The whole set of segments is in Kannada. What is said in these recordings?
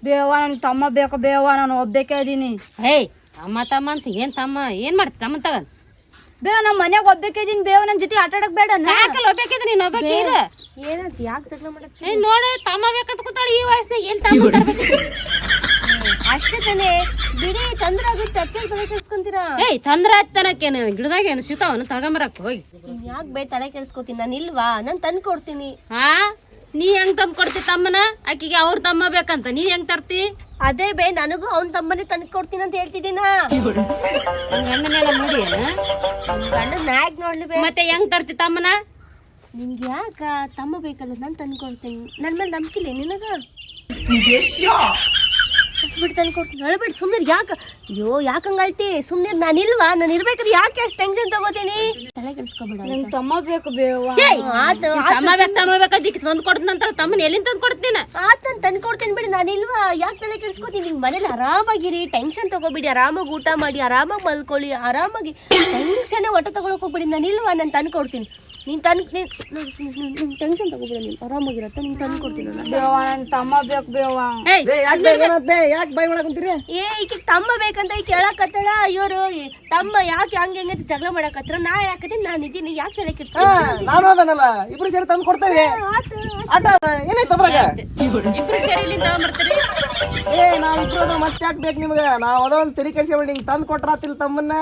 ಬೇವ ನನ್ ತಮ್ಮ ಬೇಕು ಬೇವ ನಾನು ಒಬ್ಬೇಕೇ ಇದೀನಿ. ಹೇಯ್ ತಮ್ಮ ಅಂತ ಏನ್ ತಮ್ಮ ಏನ್ ಮಾಡ್ತಿ ತಮ್ಮ ತಗನ್ ಬೇವ ನಮ್ಮ ಮನ್ಯಾಗ ಒಬ್ಬೇಕೇ ಇದೀನಿ ಬೇವ ನನ್ ಜೊತೆ ಆಟ ಆಡಕ್ ಬೇಡ. ಸಾಕಲ್ಲ ಒಬ್ಬೇಕಿದ್ರೆ ನೀನ್ ಒಬ್ಬಾಕಿ ಇರ. ಏನಂತ ಯಾಕೆ ಜಗಳ ಮಾಡಕ್ ಏ ನೋಡಿ ತಮ್ಮ ಬೇಕಂತ ಕೂತಾಳ ಈ ವಯಸ್ಸಿನಾಗ ಎಲ್ಲಿ ತಮ್ಮ ತರ್ಬೇಕು. ಅಷ್ಟೇ ತಾನೇ ಬಿಡಿ ತೊಂದ್ರೆ ಆಗುತ್ತೆ ಅದಕ್ಕೆ ತಲೆ ಕೆಡ್ಸ್ಕೊಂತೀರಾ. ಏಯ್ ತೊಂದ್ರೆ ಆಯ್ತನಕೇನು ಗಿಡದಾಗ ಏನು ಸಿಗ್ತಾವನು ತಗೊಂಬರಕ್ ಹೋಗಿ. ಯಾಕೆ ಬೈ ತಲೆ ಕೆಡ್ಸ್ಕೊತೀನಿ ನಾನು ಇಲ್ವಾ ನಾನು ತಂದು ಕೊಡ್ತೀನಿ. ಹಾ ನೀ ಹೆಂಗ್ ತಂದ್ ಕೊಡ್ತಿ ತಮ್ಮನ ಆಕಿಗೆ ಅವ್ರ ತಮ್ಮ ಬೇಕಂತ ನೀ ಹೆಂಗ್ ತರ್ತಿ. ಅದೇ ಬೈ ನನಗೂ ಅವ್ನ ತಮ್ಮನೇ ತಂದು ಕೊಡ್ತೀನಿ ಅಂತ ಹೇಳ್ತಿದ್ದೀನ. ಗಂಡನೆಲ್ಲ ನೋಡಿ ಗಂಡ ನಾಯಕ್ ನೋಡ್ಲಿ ಬೈ. ಮತ್ತೆ ಹೆಂಗ್ ತರ್ತಿ ತಮ್ಮನ. ನಿಂಗೆ ಯಾಕ ತಮ್ಮ ಬೇಕಲ್ಲ ನಾನು ತಂದು ಕೊಡ್ತೀನಿ. ನನ್ನ ಮೇಲೆ ನಂಬಿಕಿಲ್ಲ ನಿನಗ ಬಿಟ್ಟು ತಂದು ಕೊಡ್ತೀನಿ. ಹೇಳ್ಬಿಟ್ಟು ಸುಮ್ಮನೆ ಯಾಕೆ ಅಯ್ಯೋ ಯಾಕಂಗ ಅಳ್ತಿ ಸುಮ್ಮನೆ ನಾನು ಇಲ್ವಾ ನಾನು ಇರ್ಬೇಕಾದ್ರೆ ಯಾಕೆ ಅಷ್ಟು ಟೆನ್ಷನ್ ತಗೋತೀನಿ. ತಲೆ ಕೆಡ್ಸ್ಕೊಬೇಡ. ನಂಗೆ ತಮ್ಮ ಬೇಕು ಬೇವ. ಆತು ತಮ್ಮ ಬೇಕಂತ ತಂದು ಕೊಡ್ತಂತ ತಮ್ಮನ ಎಲ್ಲಿಂದ ತಂದು ಕೊಡ್ತೀನಿ. ಆತನ್ ತಂದು ಕೊಡ್ತೀನಿ ಬಿಡಿ ನಾನು ಇಲ್ವಾ ಯಾಕೆ ತಲೆ ಕೆಡ್ಸ್ಕೊತೀನಿ. ನಿಮ್ ಮನೇಲಿ ಆರಾಮಾಗಿರಿ ಟೆನ್ಷನ್ ತಗೋಬಿಡಿ ಆರಾಮಾಗಿ ಊಟ ಮಾಡಿ ಆರಾಮಾಗಿ ಮಲ್ಕೊಳ್ಳಿ ಆರಾಮಾಗಿ ಟೆನ್ಷನ್ ಒಟ್ಟ ತಗೊಳಕ್ ಹೋಗ್ಬಿಡಿ. ನಾನು ಇಲ್ವಾ ನಾನು ತಂದು ಕೊಡ್ತೀನಿ. ನೀನ್ ಟೆನ್ಷನ್ ತಗೋಬಿಡ ನೀನು ಆರಾಮಾಗಿರತ್ತ ನೀನ್ ತಂದು ಕೊಡ್ತೀನಿ. ಬೇವ ನನ್ ತಮ್ಮ ಬೇಕು ಬೇವ. ಏ ಈಕೆ ತಮ್ಮ ಬೇಕಂತ ಈಗ ಕೇಳಕತ್ತಳ ಇವರು ತಮ್ಮ ಯಾಕೆ ಹಂಗೆ ಹೆಂಗಂತ ಜಗಳ ಮಾಡಕತ್ರ ನಾ ಯಾಕತ್ತೀನಿ ನಾನು ಇದ್ದೀನಿ ಯಾಕೆ ತಲೆ ಕೆಡ್ಸ್ಕೊತೀನಿ. ನಾನು ಅದನ್ನಲ್ಲ ಇಬ್ರು ಸೇರಿ ತಂದು ಕೊಡ್ತೇವೆ. ಆಟ ಏನಾಯ್ತು ಅದ್ರಾಗ ಇಬ್ರು ಸೇರಿ ಇಲ್ಲಿಂದ ತಗೊಂಬರ್ತೀರಿ. ನಾವಿಬ್ರು ಮತ್ತೆ ಯಾಕೆ ಬೇಕು ನಿಮ್ಗೆ. ನಾವ್ ಅದೊಂದು ತಲೆ ಕೆಡ್ಸಿ ನಿಂಗೆ ತಂದು ಕೊಟ್ರಾತಿಲ್ ತಮ್ಮನ್ನ.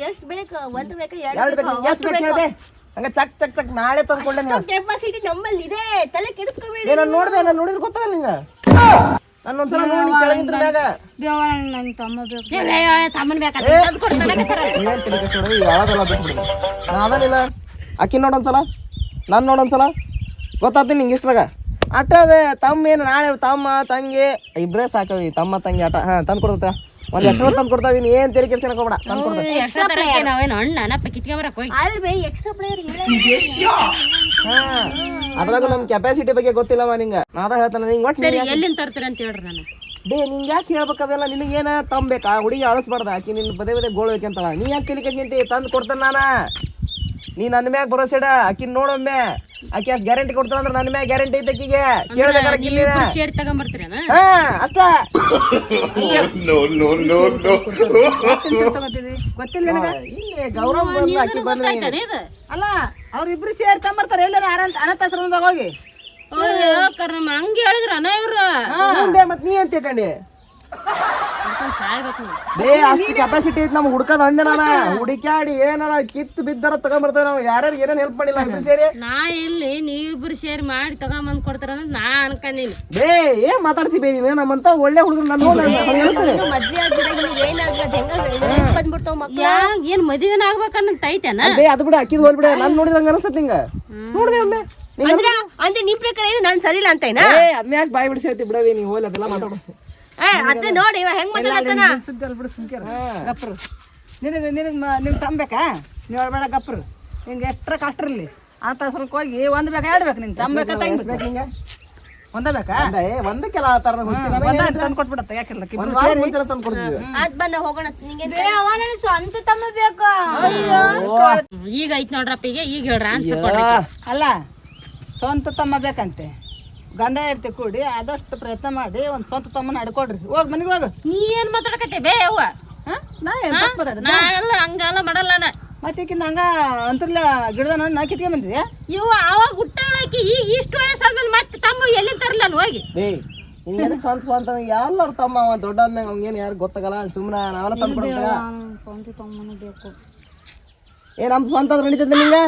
ಎಷ್ಟ್ ಬೇಕು ಒಂದು ಬೇಕಾ ಎರಡು ಬೇಕು ಎಷ್ಟು ಬೇಕು ಹೇಳ್ದೆ ಹಂಗ ಚಕ್ ಚಕ್ ಚಕ್ ನಾಳೆ ತಂದ್ಕೊಂಡೆ ನೀವು. ಕೆಪಾಸಿಟಿ ನಮ್ಮಲ್ಲಿ ಇದೆ ತಲೆ ಕೆಡಿಸ್ಕೋಬೇಡಿ. ನಾನು ನೋಡ್ದೆ ನಾನು ನೋಡಿದ್ರೆ ಗೊತ್ತಾಗಲ್ಲ ನಿಂಗ. ನಾನು ಒಂದ್ಸಲ ನೋಡಿ ಕೆಳಗಿದ್ರ ಮ್ಯಾಗ ಬೇವ ನನ್ ತಮ್ಮ ಬೇಕು. ತಮ್ಮನ್ ಬೇಕಂತ ತಂದು ಕೊಡ್ತಾನೆ ಏನ್ ತಲೆ ಕೆಡ್ಸ್ಕೊಡಿ ಯಾವ್ದೆಲ್ಲ ಬಿಟ್ಬಿಡಿ. ನಾ ಅದನ್ನಿಲ್ಲ ಅಕ್ಕಿ ನೋಡೊಂದ್ಸಲ ನಾನು ನೋಡೊಂದ್ಸಲ ಗೊತ್ತಾಗ್ತೀನಿ ನಿಂಗೆ ಇಷ್ಟ್ರಾಗ ಆಟ ಅದೇ. ತಮ್ಮ ಏನು ನಾಳೆ ತಮ್ಮ ತಂಗಿ ಇಬ್ರೇ ಸಾಕವಿ ತಮ್ಮ ತಂಗಿ ಆಟ ಹಾ ತಂದು ಕೊಡ್ತ ಒಂದ್ ಎಕ್ಸ್ಟ್ರಾ ತಂದು ಕೊಡ್ತಾವಿ. ನೀ ಏನ್ ತೆರಿಗೆ ಕೆಡ್ಸಕ್ ಹೋಗ್ಬೇಡ ತಂದು ಕೊಡ್ತೇವೆ. ನಾವೇನು ಅಣ್ಣನಪ್ಪ ಕಿತ್ಕೊಂಬರಕ್ ಹೋಗಿ ಅಲ್ವೇ ಎಕ್ಸ್ಟ್ರಾ ಪ್ಲೇಯರ್ ಹಾ ಅದ್ರಾಗ ನಮ್ ಕೆಪಾಸಿಟಿ ಬಗ್ಗೆ ಗೊತ್ತಿಲ್ಲವ ನಿಂಗ. ನಾದ ಹೇಳ್ತಾನೆ ನಿಂಗೆ ಒಟ್ಟು ಸರಿ ಎಲ್ಲಿಂದ ತರ್ತೀರ ಅಂತ ಹೇಳ್ರಿ ನಾನು. ನಿಂಗೆ ಯಾಕೆ ಹೇಳ್ಬೇಕವೆಲ್ಲ ನಿನಗೇನ ತಂಬೇಕಾ ಹುಡುಗಿ ಅಳಿಸ್ಬಾರ್ದ. ಆಕಿ ನಿನ್ ಪದೇ ಪದೇ ಗೋಳು ಬೇಕಂತಳ. ನೀ ಯಾಕೆ ತಲೆ ಕೆಡ್ಸ್ಕೊಂತಿ ತಂದು ಕೊಡ್ತಾನೆ ನಾನ. ನೀ ನನ್ನ ಮ್ಯಾಗ ಭರೋಸೆ ಇಡ. ಆಕಿನ್ ನೋಡೊಮ್ಮೆ ಆಕಿ ಅಷ್ಟು ಗ್ಯಾರಂಟಿ ಕೊಡ್ತಾಳ ಅಂದ್ರೆ ನನ್ನ ಮ್ಯಾಗ ಗ್ಯಾರಂಟಿ ಐತೆ ಆಕಿಗೆ. ಕೇಳ್ಬೇಕಾರೆ ಶೇರ್ ತಗೊಂಬರ್ತೀರೇನ. ಹಾ ಅಷ್ಟ ಇಲ್ಲಿ ಗೌರವ ಬಂದ ಆಕಿ ಬಂದ್ರೆ ಅಲ್ಲ ಅವ್ರಿಬ್ರು ಸೇರಿ ತಗೊಂಬರ್ತಾರೆ ಎಲ್ಲಾರ ಅನಾಥಾಶ್ರಮದಾಗ ಹೋಗಿ. ಕರ್ಮ ಹಂಗ ಹೇಳಿದ್ರ ಅಣ್ಣ ಇವ್ರು ಮುಂದೆ ಮತ್ ನೀ ಅಂತ ಕಂಡಿ ಸಾಯ್ಬೇಕು. ಅಷ್ಟು ಕೆಪಾಸಿಟಿ ಐತಿ ನಮ್ಗೆ ಹುಡ್ಕದ ಅಂದೆ ನಾನ. ಹುಡುಕ್ಯಾಡಿ ಏನಾರ ಕಿತ್ತು ಬಿದ್ದಾರ ತಗೊಂಬರ್ತೇವೆ ನಾವು. ಯಾರ್ಯಾರು ಏನೇನು ಹೆಲ್ಪ್ ಮಾಡಿಲ್ಲ ಇಬ್ರು ಸೇರಿ. ನಾ ಇಲ್ಲಿ ನೀವಿಬ್ರು ಸೇರಿ ಮಾಡಿ ತಗೊಂಬಂದ್ ಕೊಡ್ತಾರ ನಾ ಅನ್ಕೊಂಡಿನಿ. ಏನ್ ಮಾತಾಡ್ತೀವಿ ನೀನು ನಮ್ಮಂತ ಒಳ್ಳೆ ಹುಡುಗರು ನಾನು ಮದ್ವೆ ಆಗ್ಬಿಡ ಏನಾಗ್ಲದ ಹೆಂಗ ಬಂದ್ಬಿಡ್ತಾವ ಮಕ್ಳು. ಏನ್ ಮದುವೆನ ಆಗ್ಬೇಕನ್ನಂತ ಐತೆನ. ಅದು ಬಿಡ ಅಕ್ಕಿದ್ ಹೋಗ್ಬಿಡ. ನಾನು ನೋಡಿದ್ರೆ ಹಂಗ ಅನಿಸ್ತದ ನಿಂಗ. ನೋಡ್ರಿ ಒಮ್ಮೆ ಅಂದ್ರೆ ನಿಮ್ ಪ್ರಕಾರ ಏನು ನಾನ್ ಸರಿ ಇಲ್ಲ ಅಂತ ಅದನ್ನ ಯಾಕೆ ಬಾಯಿ ಬಿಡಿಸಿ ಹೇಳ್ತಿ ಬಿಡವಿ ನೀವು ಹೋಗ್ಲಿ ಅದೆಲ್ಲ ಮಾತಾಡೋ. ಅದೇ ನೋಡಿ ಇವ ಹೆಂಗ್ ಮಾತಾಡತ್ತಾನ. ಸುದ್ದಿ ಅಲ್ ಬಿಡು ಸುಮ್ಕೆ ಗಪ್ರು ನಿನಗೆ ತಂಬೇಕಾ ನೀವು ಹೇಳ್ಬೇಡ ಗಪ್ರು. ನಿಂಗೆ ಎಷ್ಟ್ರ ಕಷ್ಟ ಇರಲಿ ಅನಾಥಾಶ್ರಮಕ್ಕೆ ಹೋಗಿ ಒಂದು ಬೇಕಾ ಎರಡು ಬೇಕು ನಿಂಗೆ ತಂಬೇಕಾ ತಂಗಿ ಒಂದ ಬೇಕಾ ಒಂದಕ್ಕೆಲ್ಲ ಆ ತರ ತಂದು ಕೊಟ್ಬಿಡತ್ತ ಯಾಕಿಲ್ಲ ತಂದು ಕೊಡ್ತೀವಿ. ಅದ್ ಬಂದ ಹೋಗೋಣ ನಿಂಗೆ ಬೇವ ನನ್ ಸ್ವಂತ ತಮ್ಮ ಬೇಕು. ಈಗ ಐತ್ ನೋಡ್ರಪ್ಪ ಈಗ ಹೇಳ್ರ ಆನ್ಸರ್ ಕೊಡ್ರಿ. ಅಲ್ಲ ಸ್ವಂತ ತಮ್ಮ ಬೇಕಂತೆ ಗಂಡ ಇರ್ತಿ ಕೂಡಿ ಆದಷ್ಟು ಪ್ರಯತ್ನ ಮಾಡಿ ಒಂದು ಸ್ವಂತ ತಮ್ಮನ ಅಡ್ಕೊಡ್ರಿ. ಹೋಗಿ ಮನೆಗೆ ಹೋಗು. ನೀ ಏನ್ ಮಾತಾಡಕತ್ತೆ ಬೇ ಅವ್ವ. ನಾ ಏನು ತಪ್ಪು ಮಾತಾಡ ನಾ ಎಲ್ಲ ಹಂಗಲ್ಲ ಮಾಡಲ್ಲ ನಾ. ಮತ್ತೆ ಈಕಿನ ಹಂಗ ಅಂತರ್ಲ ಗಿಡದ ನಾ ಕಿತ್ಕೊಂಡ್ ಬಂದಿದ್ಯಾ. ಇವು ಅವಾಗ ಹುಟ್ಟಾಕಿ ಈಗ ಇಷ್ಟು ವಯಸ್ಸಾದ್ಮೇಲೆ ಮತ್ತೆ ತಮ್ಮ ಎಲ್ಲಿ ತರಲ್ಲ ಹೋಗಿ. ಹಿಂಗೆ ಸ್ವಂತ ಸ್ವಂತ ಎಲ್ಲರೂ ತಮ್ಮ ಅವ ದೊಡ್ಡ ಆದ್ಮೇಲೆ ಅವ್ಗೇನು ಯಾರು ಗೊತ್ತಾಗಲ್ಲ. ಸುಮ್ಮನೆ ನಾವೆಲ್ಲ ತಂದು ಕೊಡ್ಬೇಕ. ಸ್ವಂತ ತಮ್ಮನ ಬೇಕು. ನಮ್ದು ಸ್ವಂತ ಆದ್ರೆ ನಡೀತದೆ ನಿಂಗೆ.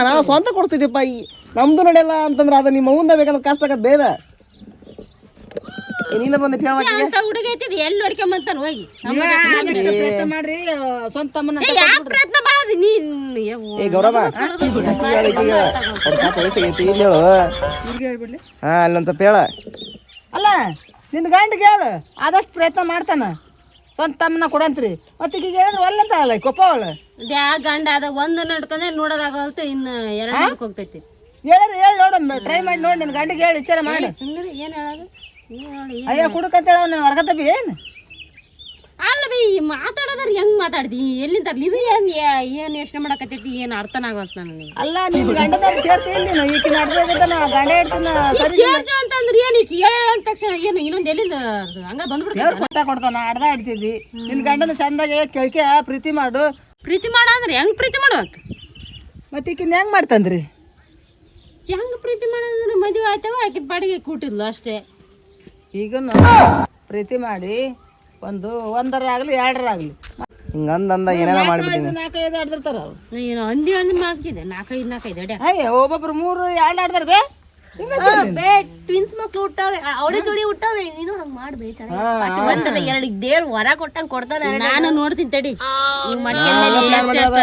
ನಾವು ಸ್ವಂತ ಕೊಡ್ತಿದ್ದೀಪ್ಪ. ನಮ್ದು ನಡೆಯಲ್ಲ ಅಂತಂದ್ರೆ ಅದು ನಿಮ್ಮ ಮುಂದೆ ಬೇಕಂದ್ರೆ ಕಷ್ಟ ಆಗತ್ತೆ ಬೇಡ. ನೀನ ಬಂದು ಹುಡುಗ ಐತಿದ್ ಎಲ್ಲಿ ನೋಡ್ಕೊಂಬಂತಾನ ಹೋಗಿ. ಪ್ರಯತ್ನ ಮಾಡ್ರಿ ಸ್ವಂತ ತಮ್ಮನ. ಯಾಕೆ ಪ್ರಯತ್ನ ಮಾಡೋದು ನೀನ್ ಗೌರವ ವಯಸ್ಸಾಗೈತಿ ಇಲ್ಲಿ ಹೇಳು. ಹೇಳ್ಬಿಡ್ಲಿ ಹಾ ಅಲ್ಲೊಂದ್ ಸ್ವಲ್ಪ ಹೇಳ. ಅಲ್ಲ ನಿನ್ನ ಗಂಡಿಗೆ ಹೇಳು ಆದಷ್ಟು ಪ್ರಯತ್ನ ಮಾಡ್ತಾನ ಸ್ವಂತ ತಮ್ಮನ ಕೊಡಂತ್ರಿ. ಮತ್ತೆ ಈಗ ಹೇಳಿದ್ರೆ ಒಲ್ಲಂತ ಅಲ್ಲ ಕೊಪ್ಪ ಅವಳ ಯಾ ಗಂಡ ಅದ ಒಂದು ನಡ್ಕೊಂಡೆ ನೋಡೋದಾಗಲ್ತ ಇನ್ನು ಎರಡು ಹೋಗ್ತೈತಿ. ಹೇಳಿ ಹೇಳಿ ನೋಡಮ್ಮ ಟ್ರೈ ಮಾಡಿ ನೋಡಿ ನಿನ್ನ ಗಂಡಿಗೆ ಹೇಳಿ ವಿಚಾರ ಮಾಡಿ. ಸುಮ್ಮನೆ ಏನ್ ಹೇಳೋದು ಅಯ್ಯೋ ಕುಡುಕಂತ ಹೇಳ ನೀನು ಹೊರಗತ್ತಬಿ ಏನು ಅಲ್ಲ ಬೈ ಮಾತಾಡೋದ್ರ ಹೆಂಗ್ ಮಾತಾಡ್ತಿ ಎಲ್ಲಿಂದ ತರ್ಲಿ ಇದು ಏನ್ ಯೋಚನೆ ಮಾಡಕತ್ತೈತಿ ಏನ್ ಅರ್ಥನ ಆಗವಲ್ತ ನನಗೆ. ಅಲ್ಲ ನಿನ್ ಗಂಡನ ಸೇರ್ತಿ ನೀನು ಈಕಿನ ಅಡ್ಬೇಕಾನ ಗಂಡ ಇಡ್ತಾನ ಸೇರ್ತಿ ಅಂತಂದ್ರೆ ಏನೈತಿ ತಕ್ಷಣ ಏನು ಇನ್ನೊಂದು ಎಲ್ಲಿಂದ ಹಂಗ ಬಂದ್ಬಿಡ್ತೈತೆ ದೇವ್ರ ಕೊಡ್ತಾನ ಆಡ್ದ ಆಡ್ತಿದ್ದಿ ನಿನ್ ಗಂಡನ ಚಂದಾಗೆ ಕೇಳ್ಕೆ ಪ್ರೀತಿ ಮಾಡು. ಪ್ರೀತಿ ಮಾಡ ಅಂದ್ರೆ ಹೆಂಗ್ ಪ್ರೀತಿ ಮಾಡ್ಬೇಕು? ಮತ್ತೆ ಈಕಿನ ಹೆಂಗ್ ಮಾಡ್ತಂದ್ರಿ? ಹೆಂಗ್ ಪ್ರೀತಿ ಮಾಡೋದ್ರೆ ಮದುವೆ ಆಯ್ತವ ಆಕಿನ ಪಾಡಿಗೆ ಕೂಟಿದ್ಲು ಅಷ್ಟೇ. ಈಗನು ಪ್ರೀತಿ ಮಾಡಿ ಒಂದರಾಗ್ಲಿ ಎರಡರಾಗ್ಲಿ ಹಿಂಗಂದ ಏನೇನ ಮಾಡ್ಬಿಟ್ಟಿನಿ. 4-5 ಆಡ್ದಿರ್ತಾರ ಅವ್ರು. ಏನು ಅಂದಿ ಮಾಡ್ತಿದ್ದೆ 4-5 ಅಡ್ಯಾಕ. ಅಯ್ಯ ಒಬ್ಬೊಬ್ರು 3-2 ಆಡ್ದಾರ ಬೇ. ಬೇ ಟ್ವಿನ್ಸ್ ಮಕ್ಳು ಹುಟ್ಟಾವೆ ಅವಳಿ ಜೋಡಿ ಹುಟ್ಟಾವೆ. ನೀನು ಹಂಗ್ ಮಾಡ್ಬೇ ಚೆನ್ನಾಗಿ ಒಂದಲ್ಲ ಎರಡು ದೇವ್ರು ವರ ಕೊಟ್ಟಂಗ್ ಕೊಡ್ತಾನೆ. ನಾನು ನೋಡ್ತೀನಿ ತಡಿ.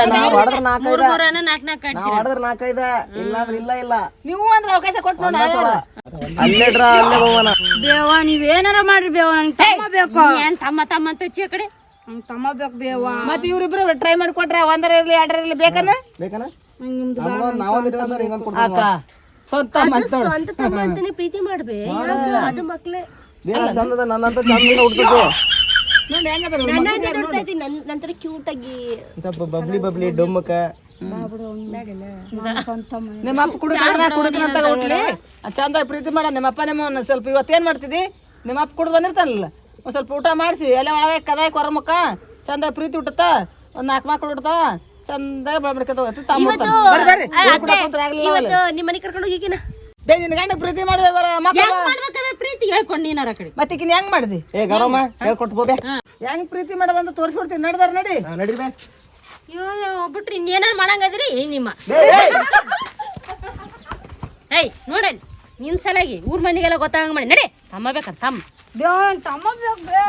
ನಾವ್ ಹೊಡೆದ್ರ 4-5 4 ನಾವ್ ಹೊಡೆದ್ರ 4-5 ಇಲ್ಲಾಂದ್ರ ಇಲ್ಲ ನೀವು ಅಂದ್ರೆ ಅವಕಾಶ ಕೊಟ್ಟು ನೋಡ. ಅಲ್ಲೇಡ್ರ ಅಲ್ಲೇ ಹೋಗೋಣ. ಬೇವ ನೀವೇನಾರ ಮಾಡ್ರಿ ಬೇವ ನನ್ಗೆ ತಮ್ಮ ಬೇಕು. ಏನ್ ತಮ್ಮ ಅಂತ ಹಚ್ಚಿ ಆ ಕಡೆ ನಂಗೆ ತಮ್ಮ ಬೇಕು ಬೇವ. ಮತ್ತೆ ಇವ್ರಿಬ್ರು ಟ್ರೈ ಮಾಡಿ ಕೊಟ್ರ 1 ಇರ್ಲಿ 2 ಇರ್ಲಿ ಬೇಕನ ನಾವೊಂದ್ ಇಟ್ಕೊಂಡ್ರೆ ಹಿಂಗೊಂದ್ ಕೊಡ್ತೀವಿ. ಅಕ್ಕ ಸ್ವಂತ ಮತ್ತೆ ಸ್ವಂತ ತಮ್ಮ ಅಂತಾನೆ ಪ್ರೀತಿ ಮಾಡ್ಬೇ. ಅದು ಮಕ್ಳೇ ಬೇರೆ ಚಂದದ ನನ್ನಂತ ಚಂದ ಹುಡ್ಬೇಕು. ನೋಡಿ ಹೆಂಗದ ನನ್ನ ನೋಡ್ತಾ ಇದ್ದೀನಿ ನಂತರ ಕ್ಯೂಟ್ ಆಗಿ ಸ್ವಲ್ಪ ಬಬ್ಲಿ ಡೊಮ್ಮಕ. ನಿಮ್ಮ ಅಪ್ಪ ಕುಡಿದಂತ ಹುಟ್ಲಿ ಚಂದಾಗಿ ಪ್ರೀತಿ ಮಾಡ. ನಿಮ್ಮ ಅಪ್ಪ ನಿಮ್ಮ ಸ್ವಲ್ಪ ಇವತ್ತೇನ್ ಮಾಡ್ತಿದ್ದಿ? ನಿಮ್ಮ ಅಪ್ಪ ಕುಡ್ದು ಬಂದಿರ್ತಾನಲ್ಲ ಒಂದ್ ಸ್ವಲ್ಪ ಊಟ ಮಾಡಿಸಿ ಎಲೆ ಒಳಗೆ ಕದಾಯಿ ಕೊರಮಕ್ಕ ಚಂದಾಗಿ ಪ್ರೀತಿ ಹುಟ್ಟುತ್ತ. ಒಂದ್ 4 ಮಕ್ಳು ಹುಟ್ಟತಾವ ಚಂದಾಗಿ ಬೆಳಬಡ್ಕತ ಇವತ್ತು ನಿಮ್ಮ ಮನೆ ಕರ್ಕೊಂಡು ಹೋಗಿಕಿನ ಬೇ ನಿನ್ ಗಂಡ ಪ್ರೀತಿ ಮಾಡಿ ಮಾಡ್ಬೇಕವೆ ಪ್ರೀತಿ ಹೇಳ್ಕೊಂಡು ನೀನಾರ ಕಡೆ. ಮತ್ತೆ ಈಕಿನ ಹೆಂಗ್ ಮಾಡಿದಿ? ಏ ಗರಮ ಹೇಳ್ಕೊಟ್ಟು ಹೋಗ್ಬೇ. ಹೆಂಗ್ ಪ್ರೀತಿ ಮಾಡೋದಂತ ತೋರಿಸ್ಬಿಡ್ತೀನಿ. ನಡ್ದಾರ ನಡಿ ನಡಿಬೇ. ಅಯ್ಯೋ ಬಿಟ್ರಿ ಇನ್ನೇನಾರು ಮಾಡಂಗದ್ರಿ ನಿಮ್ಮ ಏಯ್ ನೋಡಲ್ ನಿನ್ ಸಲಾಗಿ ಊರ್ ಮಂದಿಗೆಲ್ಲ ಗೊತ್ತಾಗಂಗ ಮಾಡಿ ನಡಿ. ತಮ್ಮ ಬೇಕಂತ ತಮ್ಮ ಬೇವ ನನ್ಗೆ ತಮ್ಮ ಬೇಕು ಬೇ.